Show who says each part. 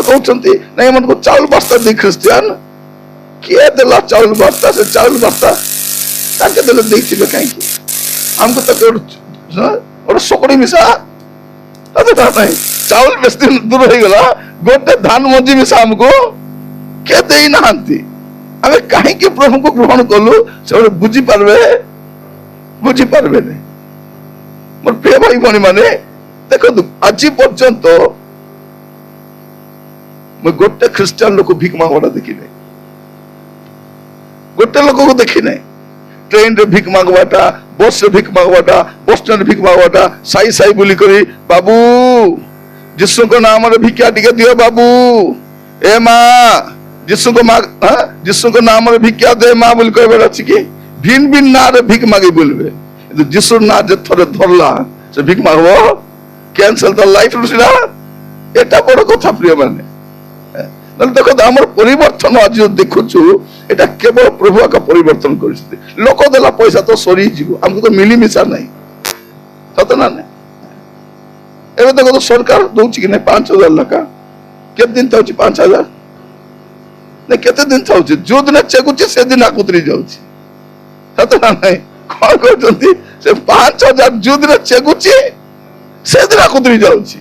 Speaker 1: कहते नहीं मन को चाउल बस्ता दे ख्रिस्टियन किए देला चाउल बस्ता से चाउल बस्ता ताके देले देइथिबे काहे कि हमको तो और सोकड़ी मिसा ताते नहीं चाउल बेस दिन दूर हो गला गोटे धान मजी मिसा हमको के देई नांती आमे काहे कि प्रभु को ग्रहण कलु से बुझी पारबे नहीं मोर प्रिय भाई भणी माने देखो आज पर्यंत मैं गोटे ख्रिस्टान लोक भिक मांगवाटा देखी नहीं गोटे लोक को देखी नहीं ट्रेन रे भिक मांगवाटा बस रे भिक मांगवाटा बस स्टैंड भिक मांगवाटा साई साई बोली करी बाबू जिसु को नाम रे भिक्षा टिके दियो बाबू ए माँ जिसु को नाम रे भिक्षा दे माँ बोली कहबे अछि कि भिन भिन ना रे भिक मांगी बोलबे কিন্তু যিশুর না যে থরে ধরলা সে ভিক মাগবো ক্যান্সেল দ লাইফ রুসিনা এটা বড় কথা প্রিয় মানে তাহলে দেখো আমার পরিবর্তন আজ দেখুছু এটা কেবল প্রভু আকা পরিবর্তন করেছে লোক দেলা পয়সা তো সরি যাব আমাকে তো মিলি মিশা নাই সত না না এবে দেখো তো সরকার দউছি কি না 5000 টাকা কেতে দিন তাউছি 5000 না কেতে দিন তাউছি যে দিন চেকুছি সেদিন আকুতরি যাଉଛି সত না নাই कौन कहते से 5000 जो दिन चेकुची से दिन आकुतरी जाऊँगी